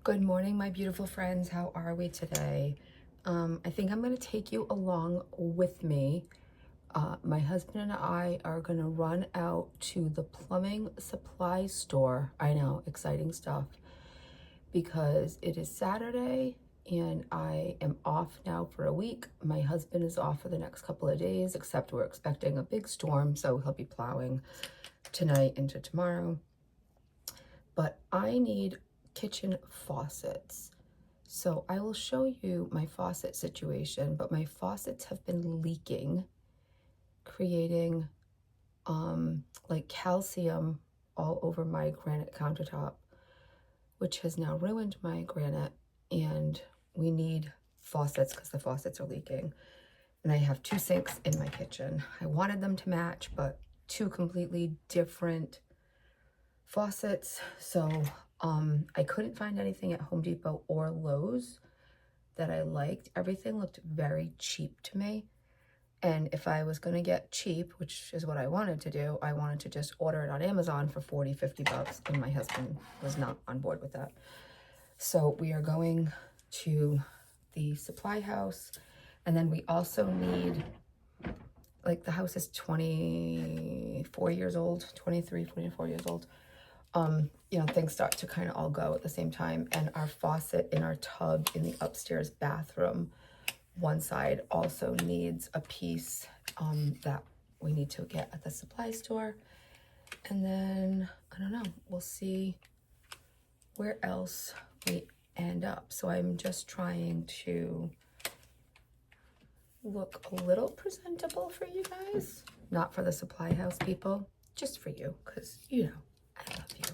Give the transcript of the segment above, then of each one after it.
Good morning, my beautiful friends. How are we today? I think I'm going to take you along with me. My husband and I are going to run out to the plumbing supply store. I know, exciting stuff. Because it is Saturday and I am off now for a week. My husband is off for the next couple of days, except we're expecting a big storm, so he'll be plowing tonight into tomorrow. But I need kitchen faucets. So I will show you my faucet situation, but my faucets have been leaking, creating like calcium all over my granite countertop, which has now ruined my granite, and we need faucets because the faucets are leaking. And I have two sinks in my kitchen. I wanted them to match, but two completely different faucets. So I couldn't find anything at Home Depot or Lowe's that I liked. Everything looked very cheap to me. And if I was going to get cheap, which is what I wanted to do, I wanted to just order it on Amazon for 40, 50 bucks. And my husband was not on board with that. So we are going to the supply house. And then we also need, like, the house is 24 years old, 23, 24 years old. You know, things start to kind of all go at the same time. And our faucet in our tub in the upstairs bathroom, one side also needs a piece that we need to get at the supply store. And then, I don't know, we'll see where else we end up. So I'm just trying to look a little presentable for you guys. Not for the supply house people, just for you, because, you know, I love you.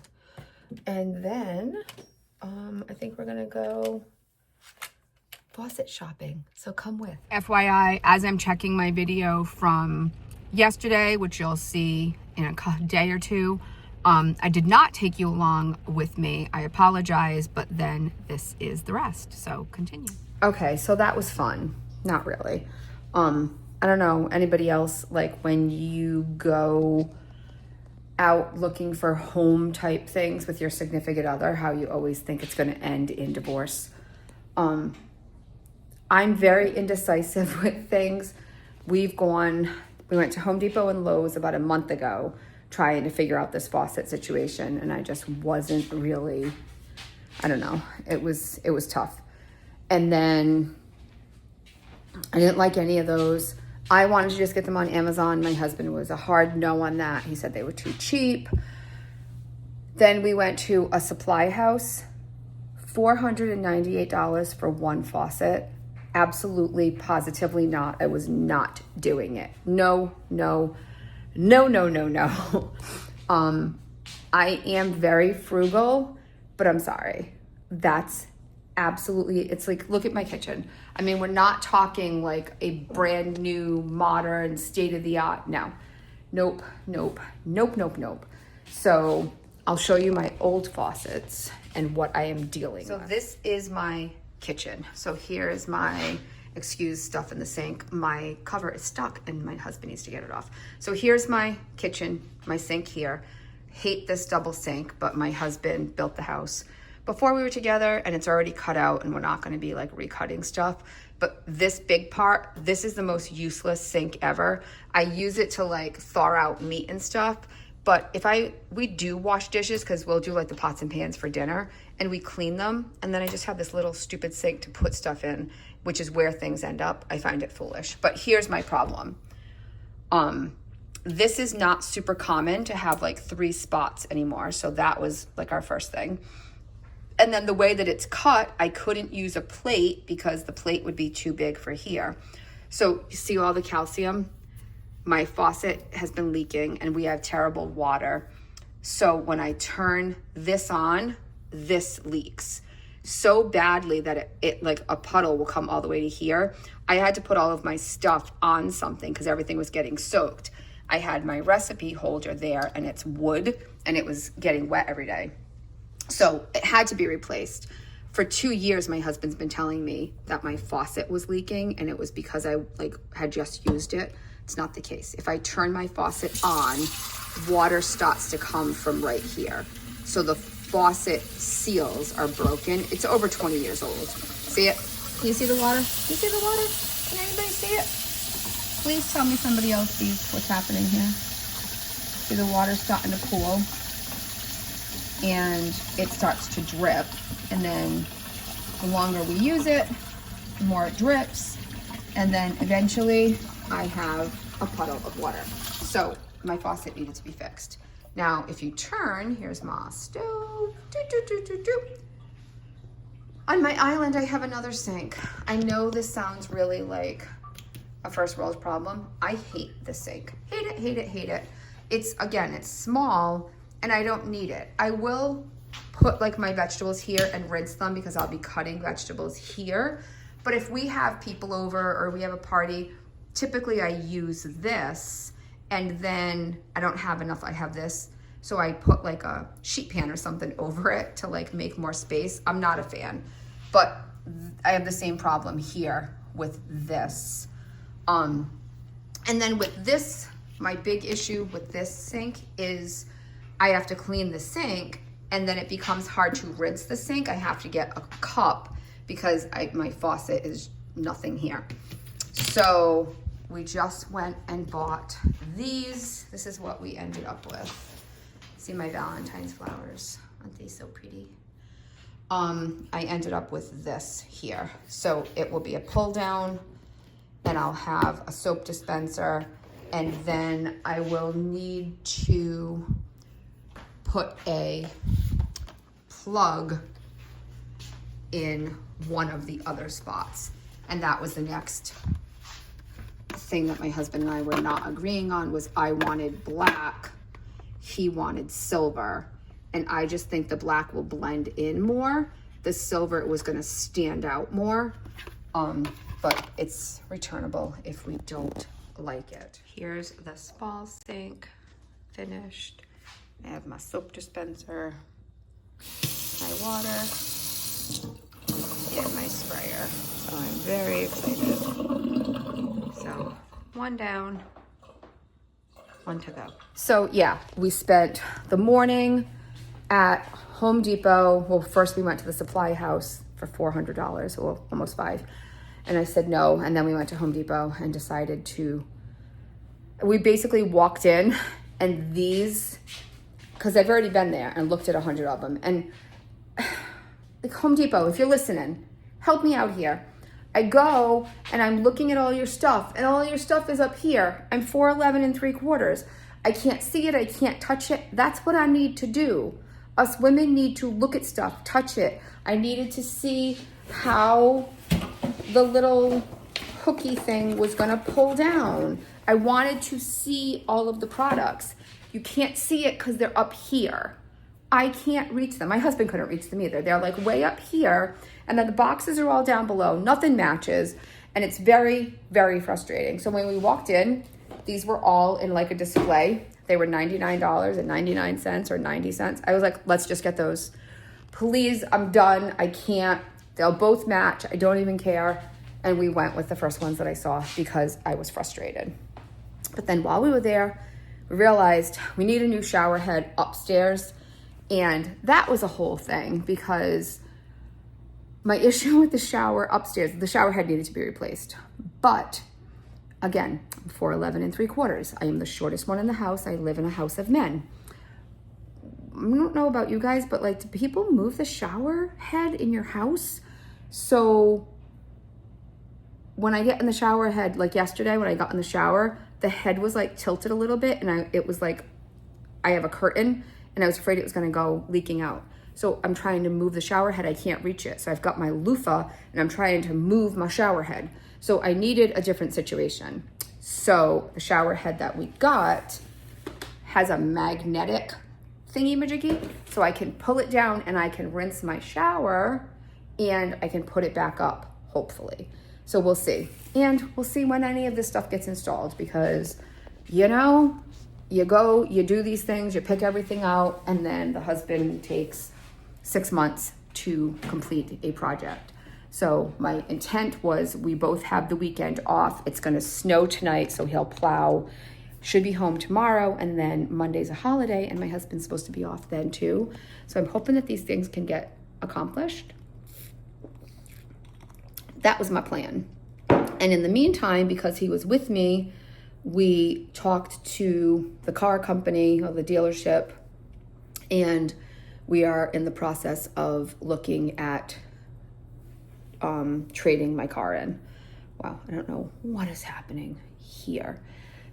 And then I think we're gonna go faucet shopping, so come with. FYI, as I'm checking my video from yesterday, which you'll see in a day or two, I did not take you along with me. I apologize, but then this is the rest, so continue. Okay, so that was fun. Not really. I don't know, anybody else, like when you go out looking for home type things with your significant other, how you always think it's going to end in divorce. I'm very indecisive with things. We went to Home Depot and Lowe's about a month ago trying to figure out this faucet situation, and I just wasn't really, I don't know, it was tough. And then I didn't like any of those. I wanted to just get them on Amazon. My husband was a hard no on that. He said they were too cheap. Then we went to a supply house, $498 for one faucet. Absolutely, positively not. I was not doing it. No. I am very frugal, but I'm sorry. That's absolutely, it's like, look at my kitchen. I mean, we're not talking like a brand new, modern, state-of-the-art. No. Nope. So I'll show you my old faucets and what I am dealing with. So this is my kitchen. So here is my, excuse stuff in the sink. My cover is stuck and my husband needs to get it off. So here's my kitchen, my sink here. Hate this double sink, but my husband built the house before we were together, and it's already cut out, and we're not going to be like recutting stuff. But this big part, this is the most useless sink ever. I use it to like thaw out meat and stuff. But we do wash dishes, because we'll do like the pots and pans for dinner, and we clean them. And then I just have this little stupid sink to put stuff in, which is where things end up. I find it foolish. But here's my problem. This is not super common to have like 3 spots anymore. So that was like our first thing. And then the way that it's cut, I couldn't use a plate because the plate would be too big for here. So you see all the calcium? My faucet has been leaking and we have terrible water. So when I turn this on, this leaks so badly that it like a puddle will come all the way to here. I had to put all of my stuff on something because everything was getting soaked. I had my recipe holder there and it's wood and it was getting wet every day. So it had to be replaced. For 2 years, my husband's been telling me that my faucet was leaking and it was because I like had just used it. It's not the case. If I turn my faucet on, water starts to come from right here. So the faucet seals are broken. It's over 20 years old. See it? Can you see the water? Can you see the water? Can anybody see it? Please tell me somebody else sees what's happening here. See the water starting to pool and it starts to drip, and then the longer we use it, the more it drips, and then eventually I have a puddle of water. So my faucet needed to be fixed. Now, if you turn, here's my stove. On my island, I have another sink. I know this sounds really like a first world problem. I hate this sink. Hate it, hate it, hate it. It's, again, it's small and I don't need it. I will put like my vegetables here and rinse them because I'll be cutting vegetables here. But if we have people over or we have a party, typically I use this, and then I don't have enough, I have this. So I put like a sheet pan or something over it to like make more space. I'm not a fan, but I have the same problem here with this. And then with this, my big issue with this sink is I have to clean the sink and then it becomes hard to rinse the sink. I have to get a cup because my faucet is nothing here. So we just went and bought these. This is what we ended up with. See my Valentine's flowers, aren't they so pretty? I ended up with this here. So it will be a pull down, and I'll have a soap dispenser, and then I will need to put a plug in one of the other spots. And that was the next thing that my husband and I were not agreeing on. Was I wanted black, he wanted silver, and I just think the black will blend in more. The silver was gonna stand out more, but it's returnable if we don't like it. Here's the small sink, finished. I have my soap dispenser, my water, and my sprayer. So I'm very excited. So one down, one to go. So yeah, we spent the morning at Home Depot. Well, first we went to the supply house for $400, well, almost $5. And I said no, and then we went to Home Depot and decided to, we basically walked in, and these, because I've already been there and looked at 100 of them, and like Home Depot, if you're listening, help me out here. I go and I'm looking at all your stuff, and all your stuff is up here. I'm 4'11 3/4. I can't see it, I can't touch it. That's what I need to do. Us women need to look at stuff, touch it. I needed to see how the little hooky thing was gonna pull down. I wanted to see all of the products. You can't see it because they're up here. I can't reach them. My husband couldn't reach them either. They're like way up here, and then the boxes are all down below. Nothing matches, and it's very, very frustrating. So when we walked in, these were all in like a display. They were $99.99 or 90 cents. I was like, let's just get those. Please, I'm done. I can't. They'll both match. I don't even care. And we went with the first ones that I saw because I was frustrated. But then while we were there, we realized we need a new shower head upstairs. And that was a whole thing because my issue with the shower upstairs, the shower head needed to be replaced. But again, I'm 4'11 3/4. I am the shortest one in the house. I live in a house of men. I don't know about you guys, but like, do people move the shower head in your house? So when I get in the shower head, like yesterday when I got in the shower, the head was like tilted a little bit, and it was like, I have a curtain, and I was afraid it was gonna go leaking out. So I'm trying to move the shower head, I can't reach it. So I've got my loofah, and I'm trying to move my shower head. So I needed a different situation. So the shower head that we got has a magnetic thingy-majiggy, so I can pull it down and I can rinse my shower and I can put it back up, hopefully. So we'll see. And we'll see when any of this stuff gets installed, because, you know, you go, you do these things, you pick everything out, and then the husband takes 6 months to complete a project. So my intent was we both have the weekend off. It's gonna snow tonight, so he'll plow should be home tomorrow, and then Monday's a holiday, and my husband's supposed to be off then too. So I'm hoping that these things can get accomplished. That was my plan. And in the meantime, because he was with me, we talked to the car company or the dealership, and we are in the process of looking at trading my car in. Wow, I don't know what is happening here.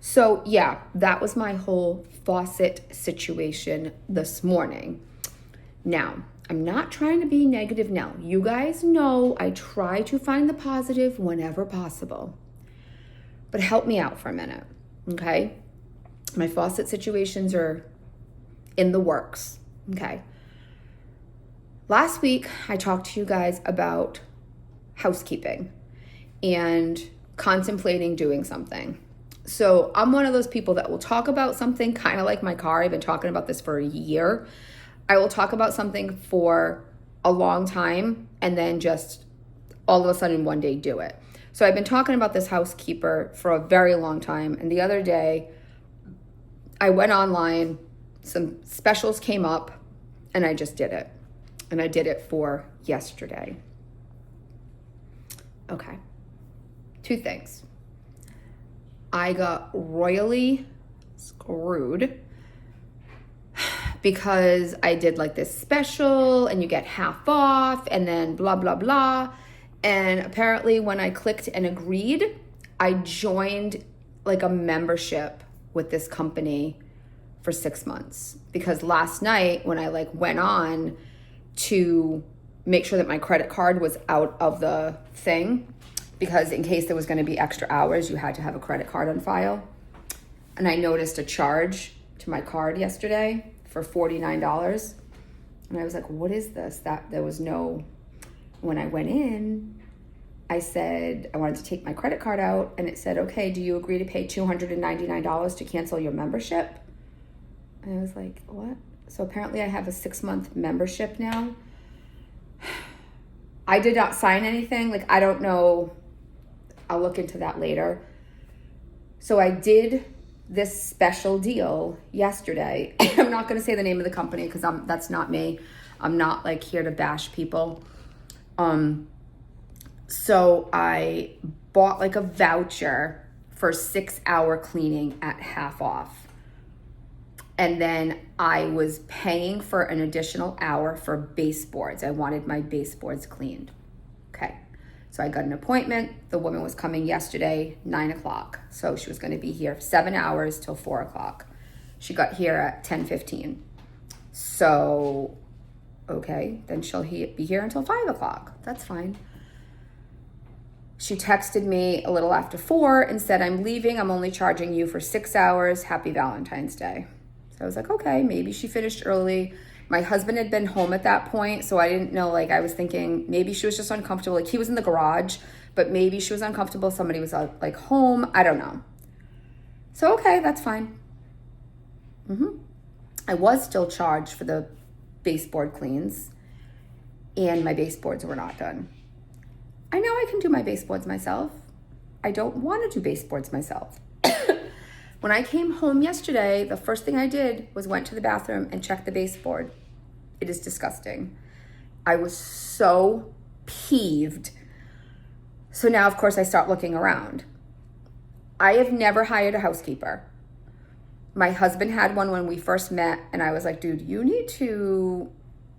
So yeah, that was my whole faucet situation this morning. Now, I'm not trying to be negative now. You guys know I try to find the positive whenever possible. But help me out for a minute, okay? My faucet situations are in the works, okay? Last week, I talked to you guys about housekeeping and contemplating doing something. So I'm one of those people that will talk about something kind of like my car. I've been talking about this for a year. I will talk about something for a long time and then just all of a sudden one day do it. So I've been talking about this housekeeper for a very long time. And the other day I went online, some specials came up, and I just did it. And I did it for yesterday. Okay. Two things. I got royally screwed because I did like this special and you get half off and then blah, blah, blah. And apparently when I clicked and agreed, I joined like a membership with this company for 6 months. Because last night when I like went on to make sure that my credit card was out of the thing, because in case there was going to be extra hours, you had to have a credit card on file. And I noticed a charge to my card yesterday for $49. And I was like, what is this? There was no, when I went in, I said, I wanted to take my credit card out, and it said, okay, do you agree to pay $299 to cancel your membership? And I was like, what? So apparently I have a 6-month membership now. I did not sign anything. Like, I don't know. I'll look into that later. So I did this special deal yesterday. I'm not going to say the name of the company because that's not me. I'm not like here to bash people. So I bought like a voucher for 6-hour cleaning at half off. And then I was paying for an additional hour for baseboards. I wanted my baseboards cleaned. Okay. So I got an appointment. The woman was coming yesterday, 9 o'clock. So she was going to be here 7 hours till 4 o'clock. She got here at 10:15. So, okay, then she'll be here until 5 o'clock. That's fine. She texted me a little after 4 and said, I'm leaving. I'm only charging you for 6 hours. Happy Valentine's Day. So I was like, okay, maybe she finished early. My husband had been home at that point, so I didn't know, like, I was thinking maybe she was just uncomfortable. Like, he was in the garage, but maybe she was uncomfortable. Somebody was, like, home. I don't know. So, okay, that's fine. I was still charged for the baseboard cleans, and my baseboards were not done. I know I can do my baseboards myself. I don't want to do baseboards myself. When I came home yesterday, the first thing I did was went to the bathroom and checked the baseboard. It is disgusting. I was so peeved. So now, of course, I start looking around. I have never hired a housekeeper. My husband had one when we first met, and I was like, dude, you need to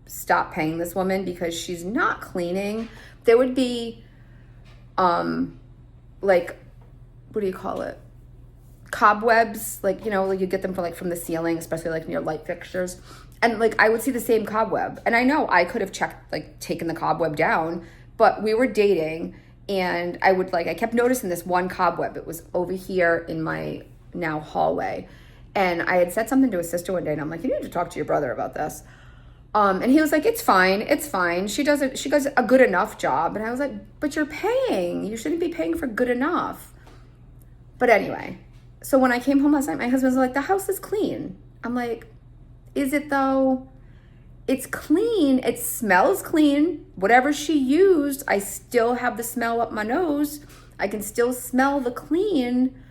stop paying this woman because she's not cleaning. There would be, like, what do you call it? Cobwebs, like, you know, like you get them from the ceiling, especially like near light fixtures. And like, I would see the same cobweb. And I know I could have taken the cobweb down, but we were dating and I kept noticing this one cobweb. It was over here in my now hallway. And I had said something to his sister one day and I'm like, you need to talk to your brother about this. And he was like, it's fine. She does a good enough job. And I was like, but you're paying. You shouldn't be paying for good enough. But anyway, so when I came home last night, my husband was like, the house is clean. I'm like, is it though? It's clean. It smells clean. Whatever she used, I still have the smell up my nose. I can still smell the clean.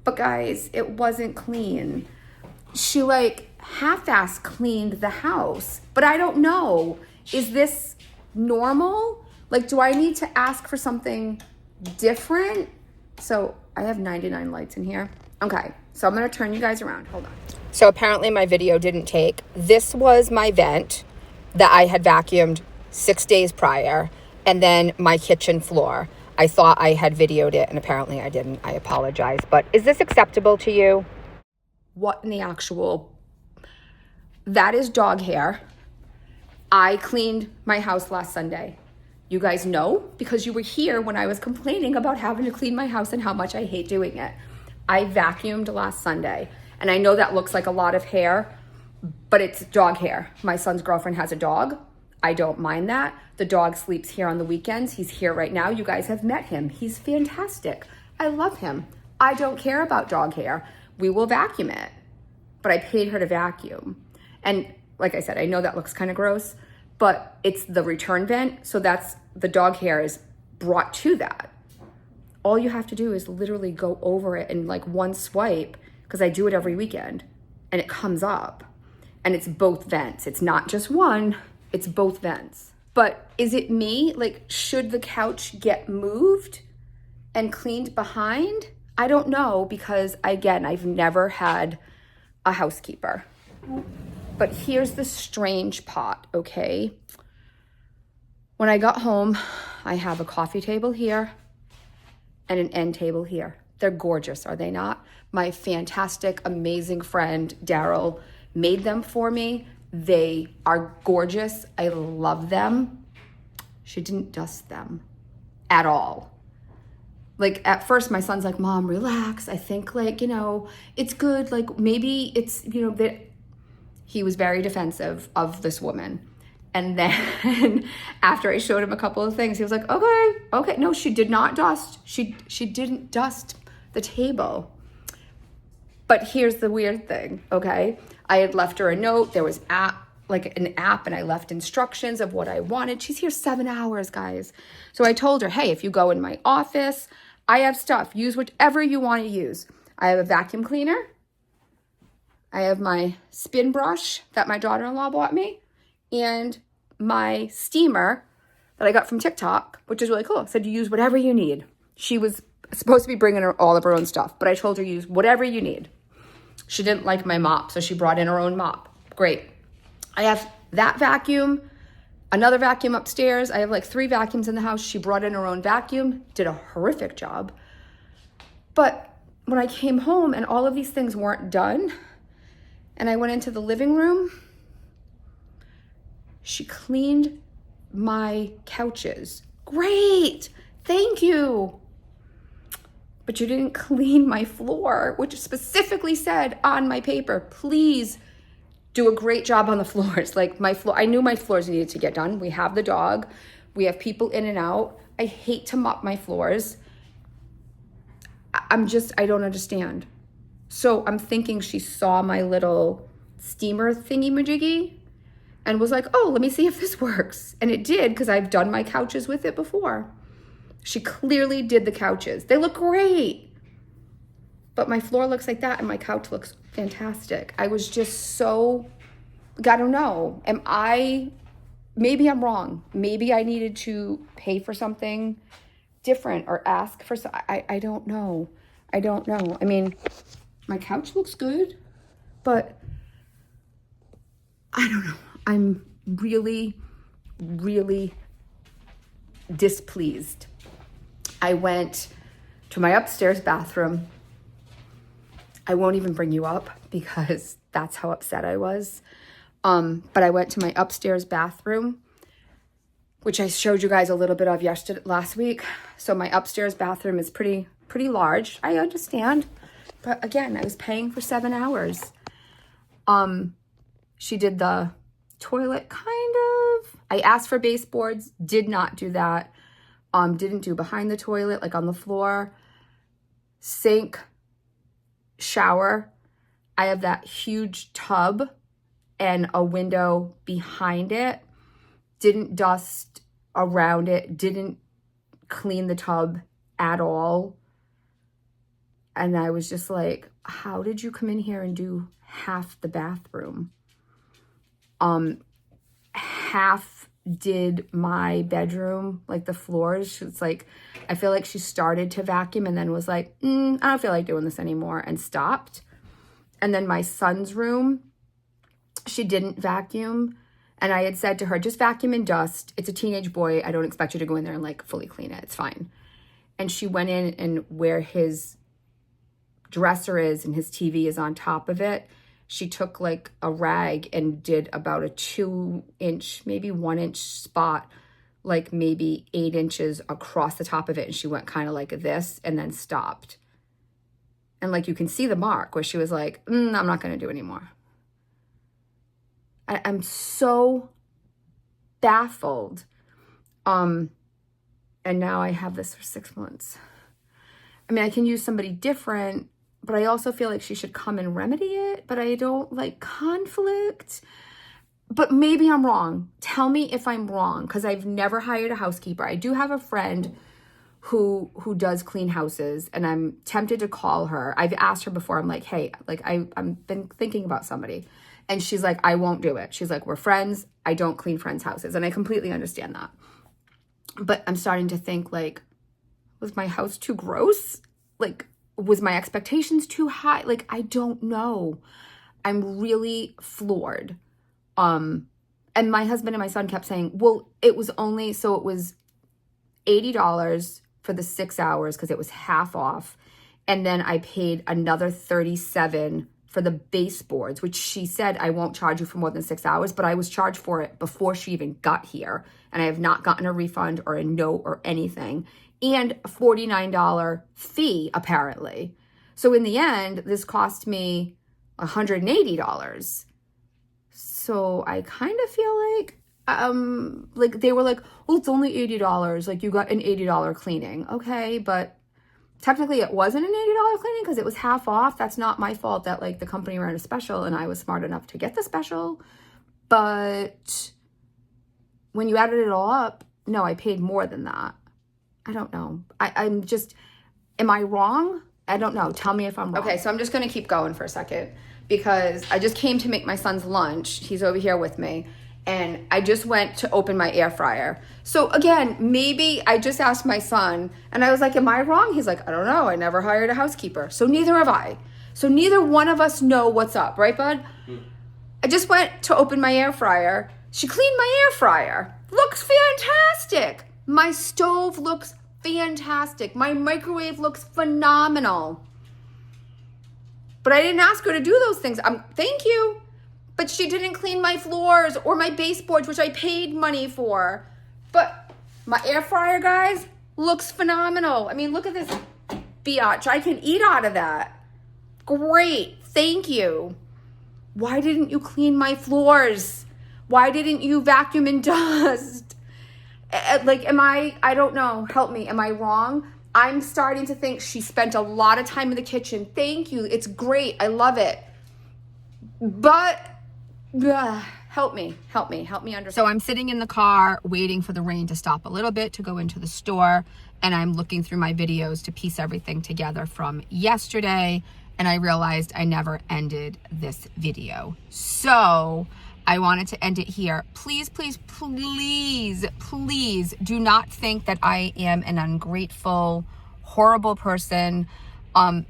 But guys, it wasn't clean. She like half-ass cleaned the house, but I don't know. Is this normal? Like, do I need to ask for something different? So I have 99 lights in here. Okay, so I'm gonna turn you guys around. Hold on. So apparently my video didn't take. This was my vent that I had vacuumed 6 days prior, and then my kitchen floor. I thought I had videoed it, and apparently I didn't. I apologize. But is this acceptable to you? What in the actual... That is dog hair. I cleaned my house last Sunday. You guys know because you were here when I was complaining about having to clean my house and how much I hate doing it. I vacuumed last Sunday, and I know that looks like a lot of hair, but it's dog hair. My son's girlfriend has a dog. I don't mind that. The dog sleeps here on the weekends. He's here right now. You guys have met him. He's fantastic. I love him. I don't care about dog hair. We will vacuum it, but I paid her to vacuum. And like I said, I know that looks kind of gross, but it's the return vent. So that's the dog hair is brought to that. All you have to do is literally go over it in like one swipe, because I do it every weekend, and it comes up, and it's both vents. It's not just one, it's both vents. But is it me? Like, should the couch get moved and cleaned behind? I don't know, because again, I've never had a housekeeper. But here's the strange part, okay? When I got home, I have a coffee table here and an end table here. They're gorgeous, are they not? My fantastic, amazing friend, Daryl, made them for me. They are gorgeous. I love them. She didn't dust them at all. Like, at first, my son's like, Mom, relax. I think, like, you know, it's good. Like, maybe it's, you know, that he was very defensive of this woman. And then after I showed him a couple of things, he was like, okay. No, she did not dust. She didn't dust the table. But here's the weird thing, okay? I had left her a note. There was an app, and I left instructions of what I wanted. She's here 7 hours, guys. So I told her, hey, if you go in my office, I have stuff. Use whatever you want to use. I have a vacuum cleaner. I have my spin brush that my daughter-in-law bought me, and my steamer that I got from TikTok, which is really cool. It said, you use whatever you need. She was supposed to be bringing her all of her own stuff, but I told her, use whatever you need. She didn't like my mop, so she brought in her own mop. Great. I have that vacuum, another vacuum upstairs. I have like 3 vacuums in the house. She brought in her own vacuum, did a horrific job. But when I came home and all of these things weren't done, and I went into the living room, she cleaned my couches. Great, thank you. But you didn't clean my floor, which specifically said on my paper, please do a great job on the floors. Like, my floor, I knew my floors needed to get done. We have the dog. We have people in and out. I hate to mop my floors. I don't understand. So I'm thinking she saw my little steamer thingy-majiggy and was like, oh, let me see if this works. And it did, because I've done my couches with it before. She clearly did the couches. They look great. But my floor looks like that, and my couch looks fantastic. I was just so, I don't know. Maybe I'm wrong. Maybe I needed to pay for something different or ask for, I don't know. I don't know. I mean, my couch looks good, but I don't know. I'm really, really displeased. I went to my upstairs bathroom. I won't even bring you up because that's how upset I was. But I went to my upstairs bathroom, which I showed you guys a little bit of last week. So my upstairs bathroom is pretty large. I understand. But again, I was paying for 7 hours. She did the toilet, kind of. I asked for baseboards, did not do that. Didn't do behind the toilet, like on the floor. Sink, shower. I have that huge tub and a window behind it. Didn't dust around it. Didn't clean the tub at all. And I was just like, how did you come in here and do half the bathroom? Half did my bedroom, like the floors. It's like, I feel like she started to vacuum and then was like, I don't feel like doing this anymore, and stopped. And then my son's room, she didn't vacuum. And I had said to her, just vacuum and dust. It's a teenage boy. I don't expect you to go in there and like fully clean it. It's fine. And she went in, and where his dresser is and his TV is on top of it, she took like a rag and did about a 2-inch, maybe 1-inch spot, like maybe 8 inches across the top of it. And she went kind of like this and then stopped. And like, you can see the mark where she was like, I'm not going to do anymore. I'm so baffled. And now I have this for 6 months. I mean, I can use somebody different, but I also feel like she should come and remedy it, but I don't like conflict. But maybe I'm wrong. Tell me if I'm wrong, because I've never hired a housekeeper. I do have a friend who does clean houses, and I'm tempted to call her. I've asked her before. I'm like, hey, like I've been thinking about somebody. And she's like, I won't do it. She's like, we're friends. I don't clean friends' houses. And I completely understand that. But I'm starting to think, like, was my house too gross? Like, was my expectations too high? Like, I don't know. I'm really floored. And my husband and my son kept saying, well, it was $80 for the 6 hours because it was half off. And then I paid another $37 for the baseboards, which she said, I won't charge you for more than 6 hours, but I was charged for it before she even got here. And I have not gotten a refund or a note or anything. And a $49 fee, apparently. So in the end, this cost me $180. So I kind of feel like they were like, well, it's only $80. Like, you got an $80 cleaning. Okay, but technically it wasn't an $80 cleaning because it was half off. That's not my fault that like the company ran a special and I was smart enough to get the special. But when you added it all up, no, I paid more than that. I don't know. I'm just, am I wrong? I don't know. Tell me if I'm wrong. Okay, so I'm just going to keep going for a second because I just came to make my son's lunch. He's over here with me. And I just went to open my air fryer. So again, maybe I just asked my son and I was like, am I wrong? He's like, I don't know. I never hired a housekeeper. So neither have I. So neither one of us know what's up. Right, bud? I just went to open my air fryer. She cleaned my air fryer. Looks fantastic. My stove looks fantastic. My microwave looks phenomenal. But I didn't ask her to do those things. Thank you. But she didn't clean my floors or my baseboards, which I paid money for. But my air fryer, guys, looks phenomenal. I mean, look at this biatch. I can eat out of that. Great. Thank you. Why didn't you clean my floors? Why didn't you vacuum and dust? Like, I don't know. Help me. Am I wrong? I'm starting to think she spent a lot of time in the kitchen. Thank you. It's great. I love it. But help me understand. So I'm sitting in the car waiting for the rain to stop a little bit to go into the store, and I'm looking through my videos to piece everything together from yesterday, and I realized I never ended this video. So I wanted to end it here. Please, please, please, please do not think that I am an ungrateful, horrible person. I'm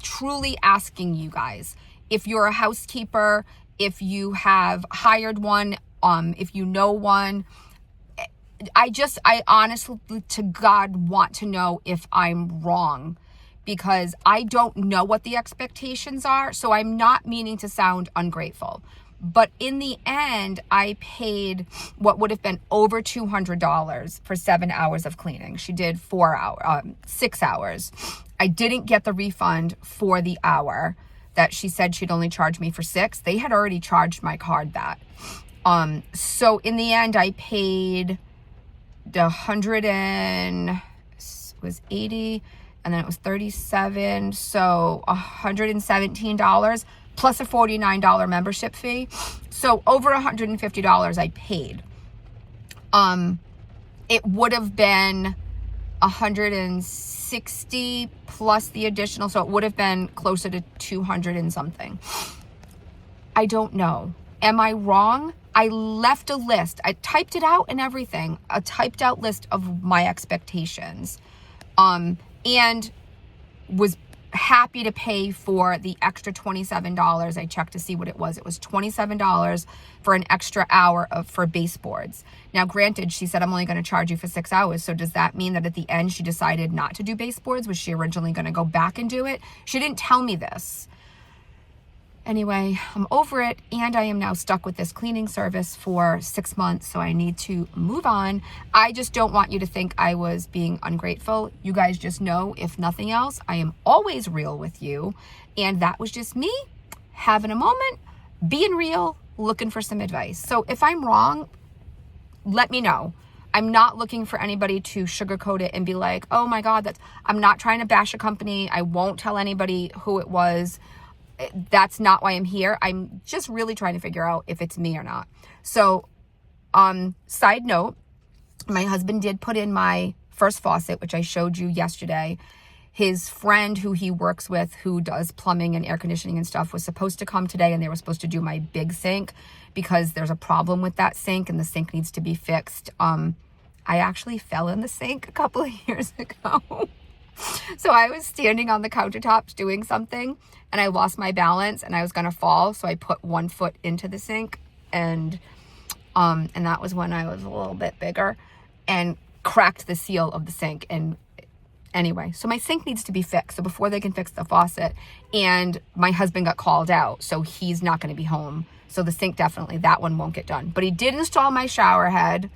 truly asking you guys, if you're a housekeeper, if you have hired one, if you know one, I honestly to God want to know if I'm wrong, because I don't know what the expectations are. So I'm not meaning to sound ungrateful. But in the end, I paid what would have been over $200 for 7 hours of cleaning. She did 6 hours. I didn't get the refund for the hour that she said she'd only charge me for 6. They had already charged my card that. So in the end, I paid the 80, and then it was 37. So $117 plus a $49 membership fee. So over $150 I paid. It would have been 160 plus the additional, so it would have been closer to 200 and something. I don't know. Am I wrong? I left a list. I typed it out and everything. A typed out list of my expectations. And was happy to pay for the extra $27. I checked to see what it was. It was $27 for an extra hour for baseboards. Now, granted, she said, I'm only going to charge you for 6 hours. So does that mean that at the end she decided not to do baseboards? Was she originally going to go back and do it? She didn't tell me this. Anyway, I'm over it, and I am now stuck with this cleaning service for 6 months, so I need to move on. I just don't want you to think I was being ungrateful. You guys just know, if nothing else, I am always real with you, and that was just me having a moment, being real, looking for some advice. So if I'm wrong, let me know. I'm not looking for anybody to sugarcoat it and be like, oh my God, I'm not trying to bash a company. I won't tell anybody who it was. That's not why I'm here. I'm just really trying to figure out if it's me or not. So, side note, my husband did put in my first faucet, which I showed you yesterday. His friend who he works with, who does plumbing and air conditioning and stuff, was supposed to come today, and they were supposed to do my big sink because there's a problem with that sink and the sink needs to be fixed. I actually fell in the sink a couple of years ago. So I was standing on the countertops doing something, and I lost my balance and I was going to fall. So I put one foot into the sink, and that was when I was a little bit bigger, and cracked the seal of the sink. And anyway, so my sink needs to be fixed. So before they can fix the faucet, and my husband got called out, so he's not going to be home. So the sink, definitely, that one won't get done. But he did install my shower head,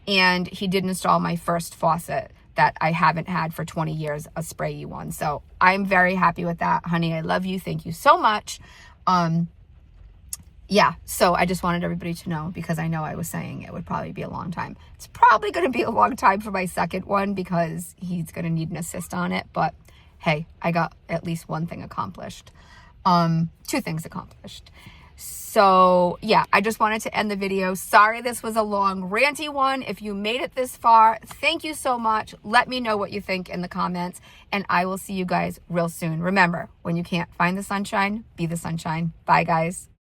and he did install my first faucet that I haven't had for 20 years, a sprayy one. So I'm very happy with that. Honey, I love you. Thank you so much. Yeah, so I just wanted everybody to know, because I know I was saying it would probably be a long time. It's probably going to be a long time for my second one because he's going to need an assist on it. But hey, I got at least one thing accomplished. 2 things accomplished. So yeah, I just wanted to end the video. Sorry this was a long ranty one. If you made it this far, thank you so much. Let me know what you think in the comments, and I will see you guys real soon. Remember, when you can't find the sunshine, be the sunshine. Bye guys.